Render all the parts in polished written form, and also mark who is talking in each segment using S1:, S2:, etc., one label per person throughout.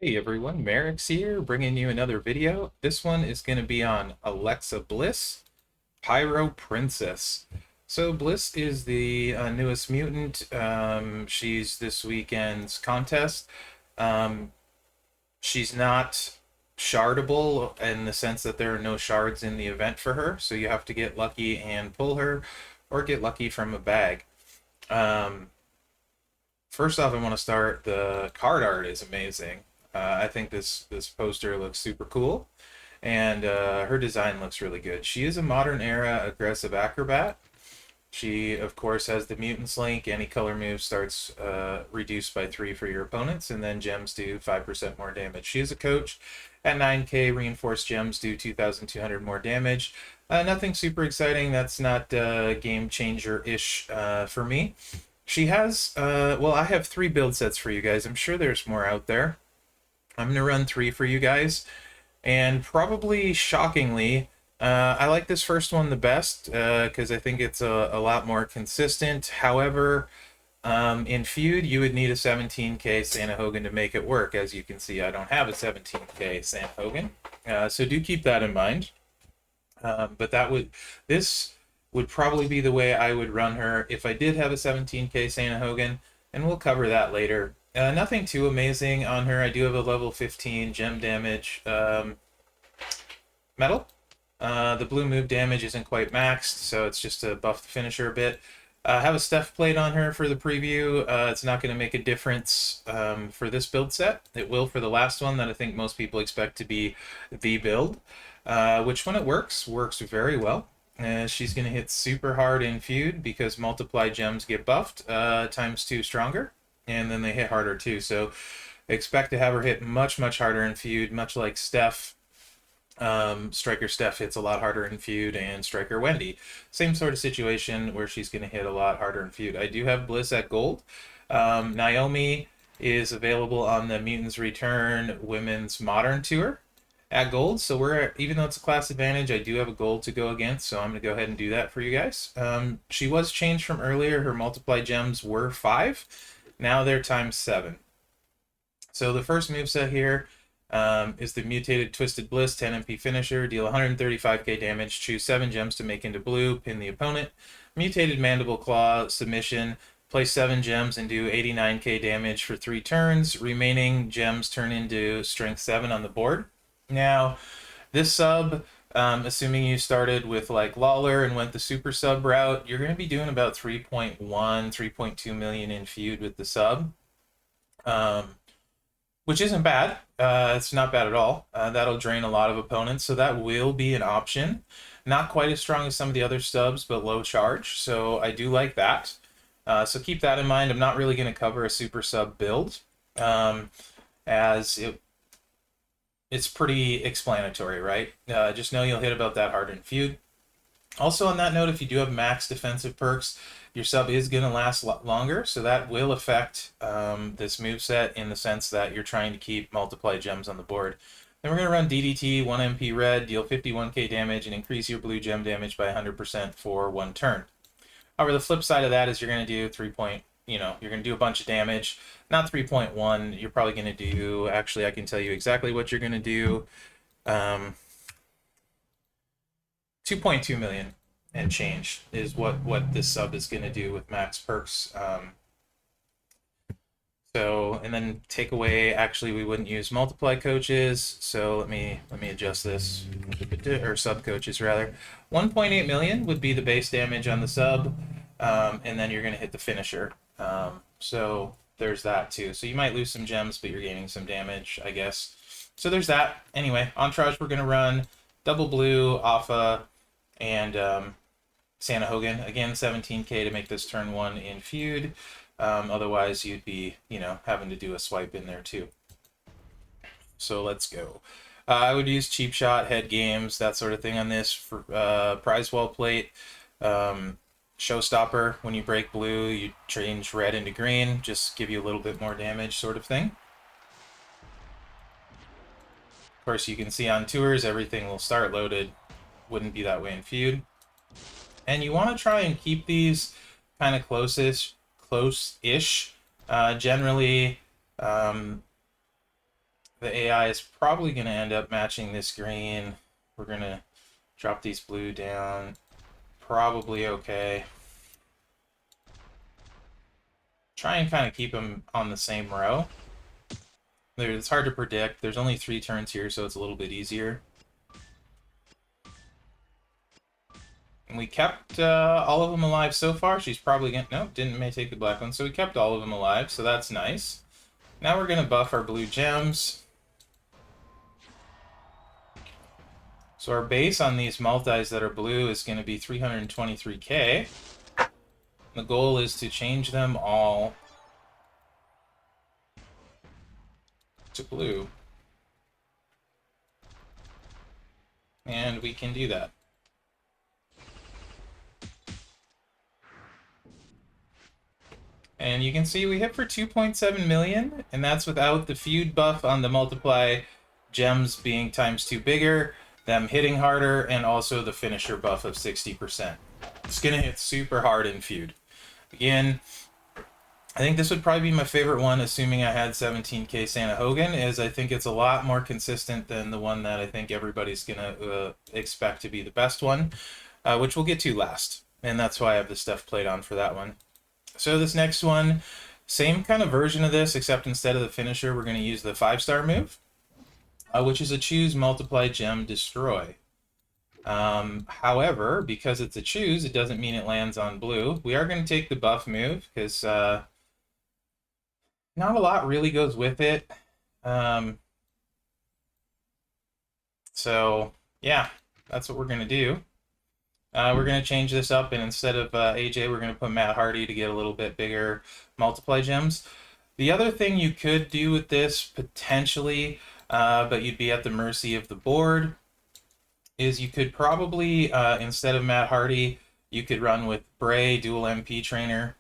S1: Hey everyone, Mherex here, bringing you another video. This one is going to be on Alexa Bliss, Pyro Princess. So Bliss is the newest mutant. She's this weekend's contest. Um, she's not shardable in the sense that there are no shards in the event for her, so you have to get lucky and pull her, or get lucky from a bag. Um, First off, I want to start, the card art is amazing. I think this poster looks super cool, and her design looks really good. She is a modern era aggressive acrobat. She, of course, has the Mutants link. Any color move starts reduced by 3 for your opponents, and then gems do 5% more damage. She is a coach. At 9k, reinforced gems do 2,200 more damage. Nothing super exciting. That's not game changer-ish for me. She has, well, I have 3 build sets for you guys. I'm sure there's more out there. I'm going to run 3 for you guys. And probably shockingly, I like this first one the best because I think it's a lot more consistent. However, in Feud, you would need a 17k Santa Hogan to make it work. As you can see, I don't have a 17k Santa Hogan. So do keep that in mind. But this would probably be the way I would run her if I did have a 17k Santa Hogan, and we'll cover that later. Nothing too amazing on her. I do have a level 15 gem damage medal. The blue move damage isn't quite maxed, so it's just to buff the finisher a bit. I have a Steph plate on her for the preview. It's not going to make a difference for this build set. It will for the last one that I think most people expect to be the build, which when it works very well. She's going to hit super hard in Feud because multiply gems get buffed ×2 stronger, and then they hit harder too. So expect to have her hit much harder in Feud, much like Steph. Striker Steph hits a lot harder in Feud, and Striker Wendy. Same sort of situation where she's going to hit a lot harder in Feud. I do have Bliss at gold. Naomi is available on the Mutants Return Women's Modern Tour at gold, so even though it's a class advantage, I do have a gold to go against, so I'm going to go ahead and do that for you guys. She was changed from earlier. Her multiply gems were 5. Now they're ×7. So the first moveset here is the Mutated Twisted Bliss 10 MP finisher. Deal 135k damage, choose 7 gems to make into blue, pin the opponent. Mutated Mandible Claw submission, place 7 gems and do 89k damage for 3 turns. Remaining gems turn into strength 7 on the board. Now, this sub, assuming you started with like Lawler and went the super sub route, you're going to be doing about 3.1, 3.2 million in Feud with the sub, which isn't bad. It's not bad at all. That'll drain a lot of opponents, so that will be an option. Not quite as strong as some of the other subs, but low charge, so I do like that. So keep that in mind. I'm not really going to cover a super sub build, as it's pretty explanatory, right? Just know you'll hit about that hard in Feud. Also on that note, if you do have max defensive perks, your sub is going to last longer, so that will affect this moveset in the sense that you're trying to keep multiply gems on the board. Then we're going to run DDT, 1 MP red, deal 51k damage, and increase your blue gem damage by 100% for 1 turn. However, the flip side of that is you're going to do you're going to do a bunch of damage. Not 3.1, you're probably going to do, actually I can tell you exactly what you're going to do. 2.2 million and change is what this sub is going to do with max perks. And then take away, actually we wouldn't use multiply coaches, so let me adjust this, or sub coaches rather. 1.8 million would be the base damage on the sub, and then you're going to hit the finisher. So there's that too. So you might lose some gems, but you're gaining some damage, I guess. So there's that. Anyway, Entourage, we're going to run double blue, Alpha, and Santa Hogan. Again, 17k to make this turn 1 in Feud. Otherwise, you'd be, having to do a swipe in there too. So let's go. I would use cheap shot, head games, that sort of thing on this. For prize wall plate, showstopper, when you break blue, you change red into green, just give you a little bit more damage sort of thing. Of course, you can see on tours, everything will start loaded. Wouldn't be that way in Feud. And you want to try and keep these kind of close-ish. Generally, the AI is probably going to end up matching this green. We're going to drop these blue down. Probably okay. Try and kind of keep them on the same row. It's hard to predict. There's only 3 turns here, so it's a little bit easier. And we kept all of them alive so far. She's probably going to... Nope, may take the black one. So we kept all of them alive, so that's nice. Now we're going to buff our blue gems. So our base on these multis that are blue is going to be 323k. The goal is to change them all to blue. And we can do that. And you can see we hit for 2.7 million, and that's without the feud buff on the multiply gems being ×2 bigger, them hitting harder, and also the finisher buff of 60%. It's going to hit super hard in feud. Again, I think this would probably be my favorite one, assuming I had 17k Santa Hogan, as I think it's a lot more consistent than the one that I think everybody's going to expect to be the best one, which we'll get to last. And that's why I have the stuff played on for that one. So this next one, same kind of version of this, except instead of the finisher, we're going to use the 5-star move, which is a choose, multiply, gem, destroy. However, because it's a choose, it doesn't mean it lands on blue. We are going to take the buff move, because not a lot really goes with it. So, yeah, that's what we're going to do. We're going to change this up, and instead of AJ, we're going to put Matt Hardy to get a little bit bigger multiply gems. The other thing you could do with this, potentially, but you'd be at the mercy of the board, is you could probably, instead of Matt Hardy, you could run with Bray, dual MP trainer.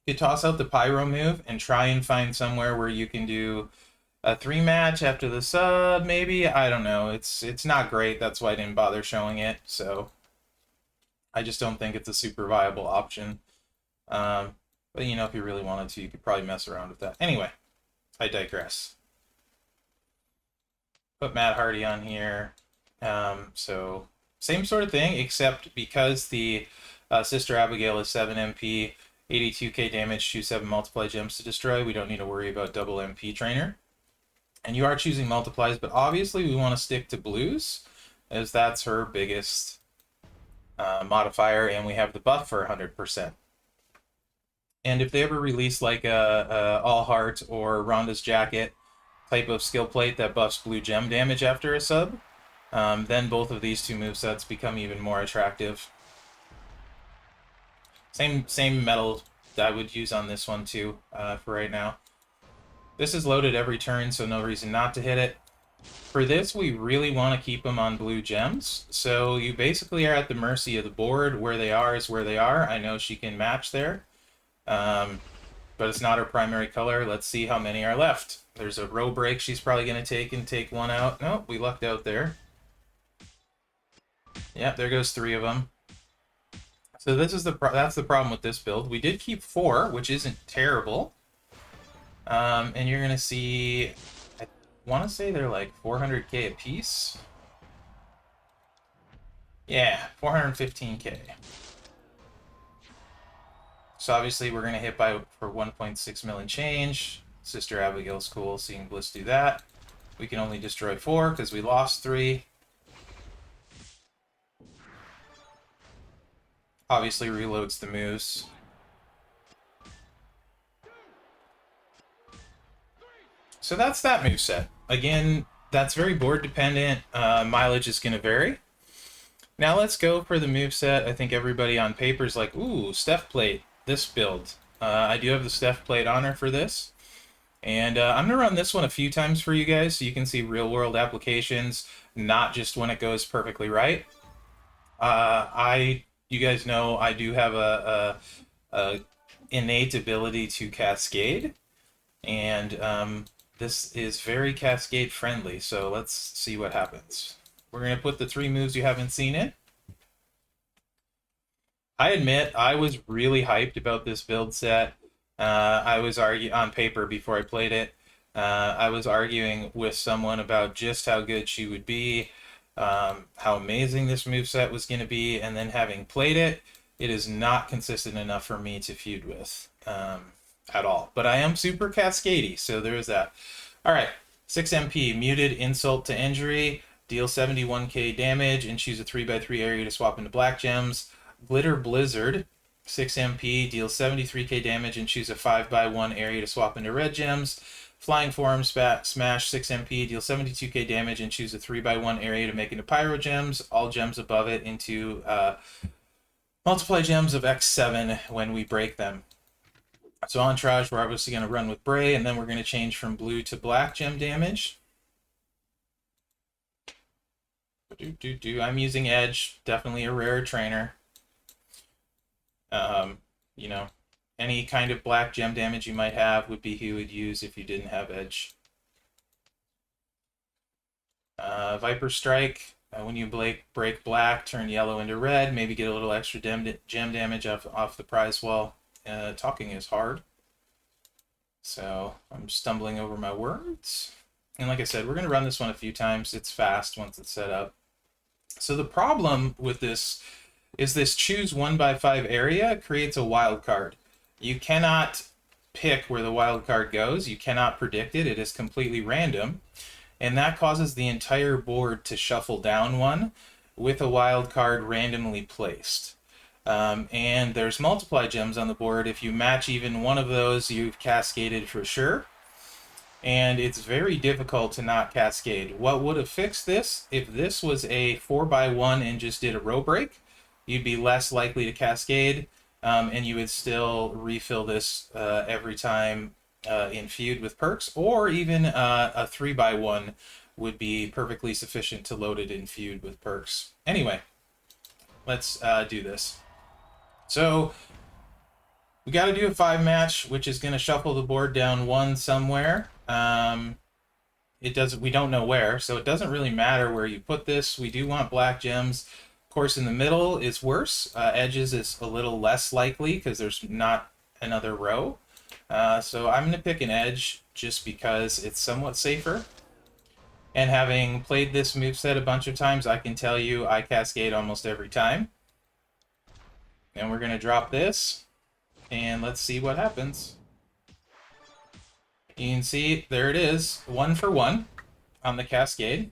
S1: You could toss out the Pyro move and try and find somewhere where you can do a 3-match after the sub, maybe? I don't know. It's not great. That's why I didn't bother showing it, so I just don't think it's a super viable option. But, you know, if you really wanted to, you could probably mess around with that. Anyway, I digress. Put Matt Hardy on here. So, same sort of thing, except because the Sister Abigail is 7 MP, 82k damage, choose 7 multiply gems to destroy, we don't need to worry about double MP trainer. And you are choosing multiplies, but obviously we want to stick to blues, as that's her biggest modifier, and we have the buff for 100%. And if they ever release like a All Heart or Rhonda's Jacket type of skill plate that buffs blue gem damage after a sub, then both of these two movesets become even more attractive. Same metal that I would use on this one too, for right now. This is loaded every turn, so no reason not to hit it. For this, we really want to keep them on blue gems, so you basically are at the mercy of the board. Where they are is where they are. I know she can match there, but it's not her primary color. Let's see how many are left. There's a row break she's probably going to take one out. Nope, we lucked out there. Yep, there goes 3 of them. So this is that's the problem with this build. We did keep 4, which isn't terrible. And you're going to see, I want to say they're like 400k a piece. Yeah, 415k. So obviously we're going to hit for 1.6 million change. Sister Abigail's cool, seeing Bliss do that. We can only destroy 4 because we lost 3. Obviously reloads the moves. So that's that moveset. Again, that's very board dependent. Mileage is going to vary. Now let's go for the moveset. I think everybody on paper is like, ooh, Steph plate, this build. I do have the Steph plate on her for this. And I'm going to run this one a few times for you guys so you can see real world applications, not just when it goes perfectly right. You guys know I do have a innate ability to cascade, and this is very cascade friendly, so let's see what happens. We're going to put the 3 moves you haven't seen in. I admit I was really hyped about this build set. I was on paper before I played it. I was arguing with someone about just how good she would be, how amazing this moveset was going to be, and then having played it, it is not consistent enough for me to feud with at all. But I am super cascadey, so there is that. All right, 6 MP, muted insult to injury, deal 71k damage, and choose a 3x3 area to swap into black gems. Glitter Blizzard, 6 MP, deal 73k damage, and choose a 5x1 area to swap into red gems. Flying Form Smash 6 MP, deal 72k damage, and choose a 3x1 area to make into Pyro gems. All gems above it into multiply gems of X7 when we break them. So Entourage, we're obviously going to run with Bray, and then we're going to change from blue to black gem damage. I'm using Edge, definitely a rare trainer. You know, any kind of black gem damage you might have would be who you would use if you didn't have Edge. Viper Strike, when you break black, turn yellow into red, maybe get a little extra gem damage off the prize wall. Talking is hard, so I'm stumbling over my words. And like I said, we're going to run this one a few times. It's fast once it's set up. So the problem with this is this choose 1x5 area creates a wild card. You cannot pick where the wild card goes. You cannot predict it. It is completely random. And that causes the entire board to shuffle down one with a wild card randomly placed. And there's multiply gems on the board. If you match even one of those, you've cascaded for sure. And it's very difficult to not cascade. What would have fixed this? If this was a 4x1 and just did a row break, you'd be less likely to cascade, and you would still refill this every time in Feud with perks, or even a 3x1 would be perfectly sufficient to load it in Feud with perks. Anyway, let's do this. So we got to do a 5 match, which is going to shuffle the board down one somewhere. We don't know where, so it doesn't really matter where you put this. We do want black gems. Of course, in the middle is worse. Edges is a little less likely because there's not another row. So I'm going to pick an edge just because it's somewhat safer. And having played this moveset a bunch of times, I can tell you I cascade almost every time. And we're going to drop this, and let's see what happens. You can see, there it is, 1 for 1 on the cascade.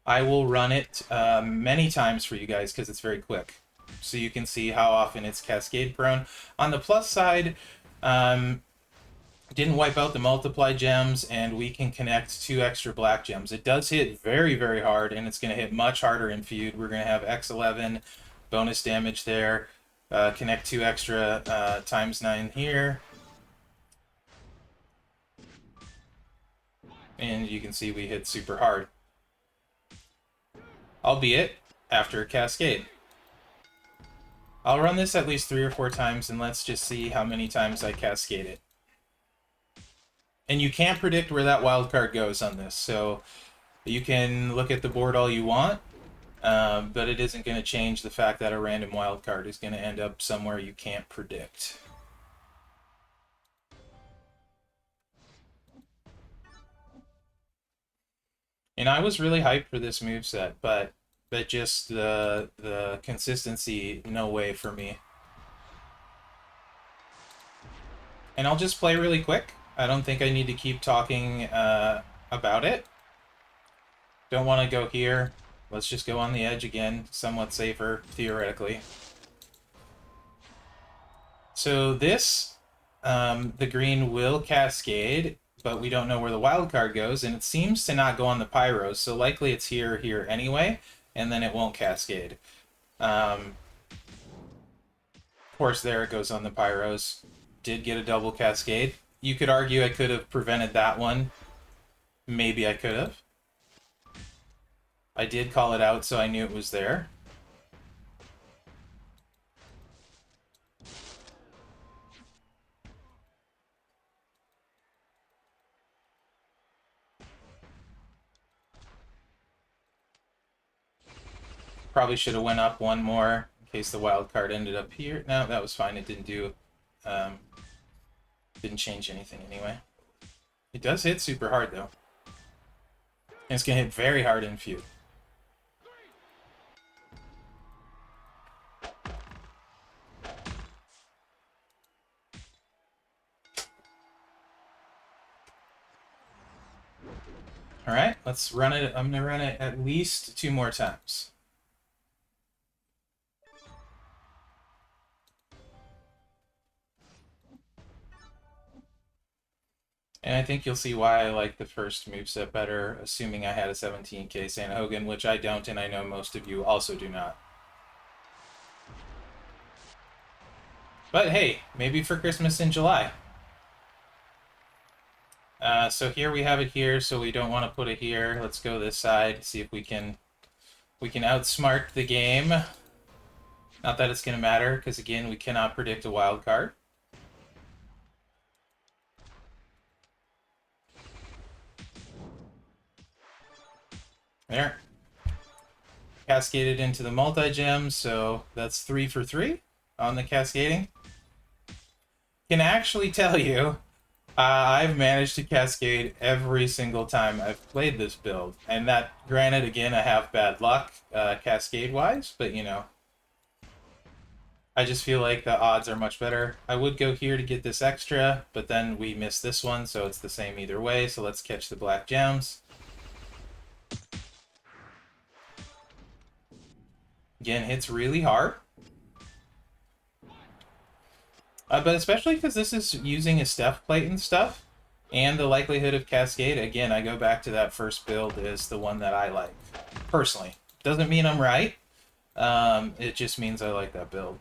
S1: I will run it many times for you guys because it's very quick. So you can see how often it's cascade prone. On the plus side, didn't wipe out the multiply gems, and we can connect 2 extra black gems. It does hit very, very hard, and it's going to hit much harder in Feud. We're going to have X11 bonus damage there. Connect 2 extra ×9 here. And you can see we hit super hard. Albeit after a cascade. I'll run this at least 3 or 4 times, and let's just see how many times I cascade it. And you can't predict where that wild card goes on this, so you can look at the board all you want, but it isn't going to change the fact that a random wild card is going to end up somewhere you can't predict. And I was really hyped for this moveset, but just the consistency, no way for me. And I'll just play really quick. I don't think I need to keep talking about it. Don't want to go here. Let's just go on the edge again, somewhat safer, theoretically. So this, the green will cascade, but we don't know where the wild card goes, and it seems to not go on the Pyros, so likely it's here or here anyway, and then it won't cascade. Of course, there it goes on the Pyros. Did get a double cascade. You could argue I could have prevented that one. Maybe I could have. I did call it out, so I knew it was there. Probably should have went up one more in case the wild card ended up here. No, that was fine. It didn't do, didn't change anything anyway. It does hit super hard, though. And it's going to hit very hard in Feud. Alright, let's run it. I'm going to run it at least 2 more times. And I think you'll see why I like the first moveset better, assuming I had a 17k Sanhogan, which I don't, and I know most of you also do not. But hey, maybe for Christmas in July. So here we have it here, so we don't want to put it here. Let's go this side, see if we can outsmart the game. Not that it's going to matter, because again, we cannot predict a wild card. There. Cascaded into the multi-gem, so that's 3 for 3 on the cascading. Can actually tell you, I've managed to cascade every single time I've played this build. And that, granted, again, I have bad luck cascade-wise, but you know, I just feel like the odds are much better. I would go here to get this extra, but then we miss this one, so it's the same either way. So let's catch the black gems. Again, hits really hard. But especially because this is using a Steph plate and stuff, and the likelihood of cascade, again, I go back to that first build is the one that I like, personally. Doesn't mean I'm right, it just means I like that build.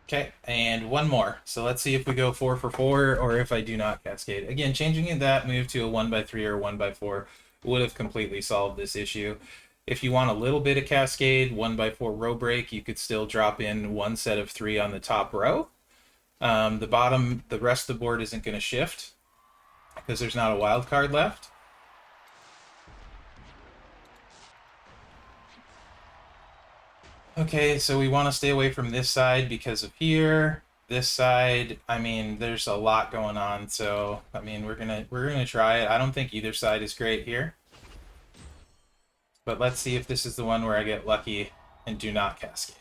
S1: Okay, and one more. So let's see if we go 4 for 4 or if I do not cascade. Again, changing that move to a 1x3 or 1x4 would have completely solved this issue. If you want a little bit of cascade, 1x4 row break, you could still drop in one set of 3 on the top row. The bottom, the rest of the board isn't going to shift because there's not a wild card left. Okay, so we want to stay away from this side because of here. This side, I mean, there's a lot going on, so I mean, we're gonna try it. I don't think either side is great here, but let's see if this is the one where I get lucky and do not cascade.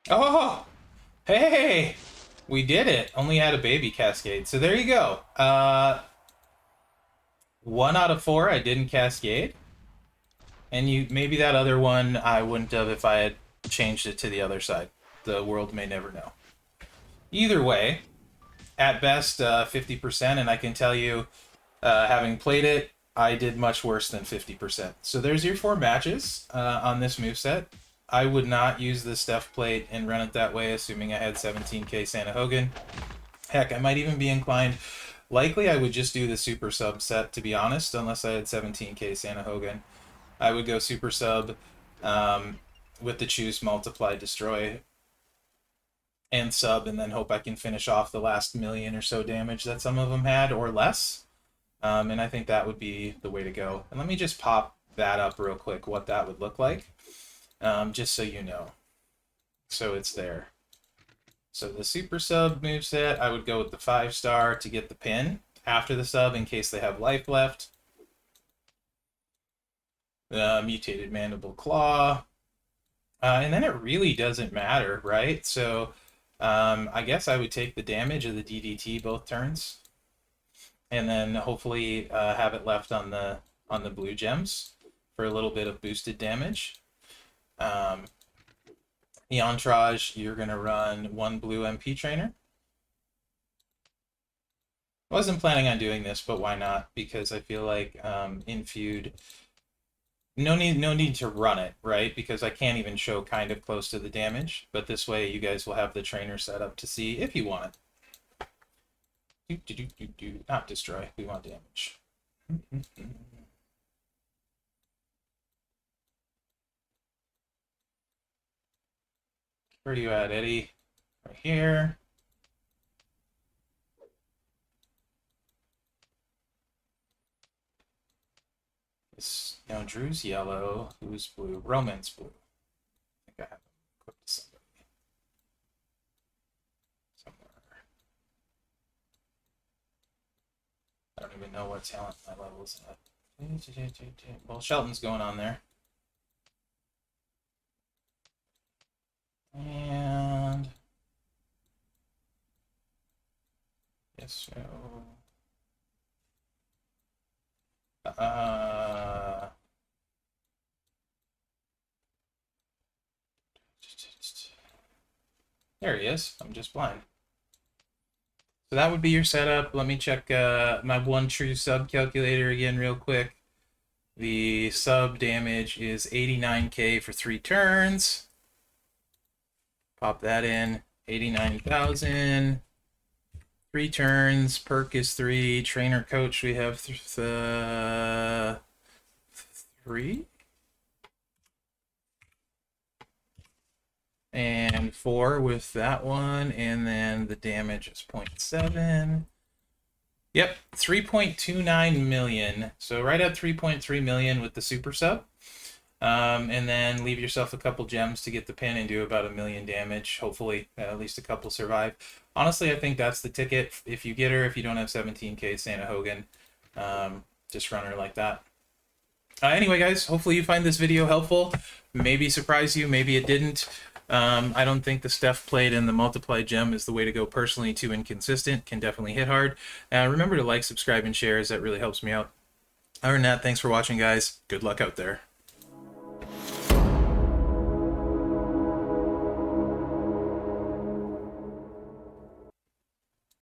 S1: Oh, hey, we did it. Only had a baby cascade, so there you go. 1 out of 4 I didn't cascade. And you maybe that other one I wouldn't have if I had changed it to the other side. The world may never know. Either way, at best 50%, and I can tell you, having played it, I did much worse than 50%. So there's your 4 matches on this moveset. I would not use the Steph plate and run it that way, assuming I had 17k Sanhogan. Heck, I might even be inclined. Likely, I would just do the super sub set, to be honest, unless I had 17k Sanhogan. I would go super sub with the choose, multiply, destroy, and sub, and then hope I can finish off the last million or so damage that some of them had, or less. And I think that would be the way to go. And let me just pop that up real quick, what that would look like, just so you know. So it's there. So the super sub moveset, I would go with the 5-star to get the pin after the sub in case they have life left. Mutated mandible claw. And then it really doesn't matter, right? So I guess I would take the damage of the DDT both turns, and then hopefully have it left on the blue gems for a little bit of boosted damage. The entourage, you're gonna run 1 blue MP trainer. I wasn't planning on doing this, but why not? Because I feel like in Feud, no need to run it, right? Because I can't even show kind of close to the damage, but this way you guys will have the trainer set up to see if you want it. Not destroy, we want damage. Where are you at, Eddie? Right here. This No, Drew's yellow. Who's blue? Roman's blue. I think I have him equipped to somebody somewhere. I don't even know what talent my level is at. Well, Shelton's going on there. And yes, no. There he is. I'm just blind. So that would be your setup. Let me check my one true sub calculator again real quick. The sub damage is 89k for 3 turns. Pop that in. 89,000. 3 turns. Perk is 3. Trainer coach, we have 3. And 4 with that one, and then the damage is 0.7. Yep, 3.29 million. So right at 3.3 million with the super sub. And then leave yourself a couple gems to get the pin and do about 1 million damage. Hopefully, at least a couple survive. Honestly, I think that's the ticket. If you get her, if you don't have 17k Santa Hogan, just run her like that. Anyway, guys, hopefully you find this video helpful. Maybe surprise you, maybe it didn't. I don't think the Steph played in the multiply gem is the way to go personally. Too inconsistent, can definitely hit hard. Remember to like, subscribe, and share, as that really helps me out. Other than that, thanks for watching, guys. Good luck out there.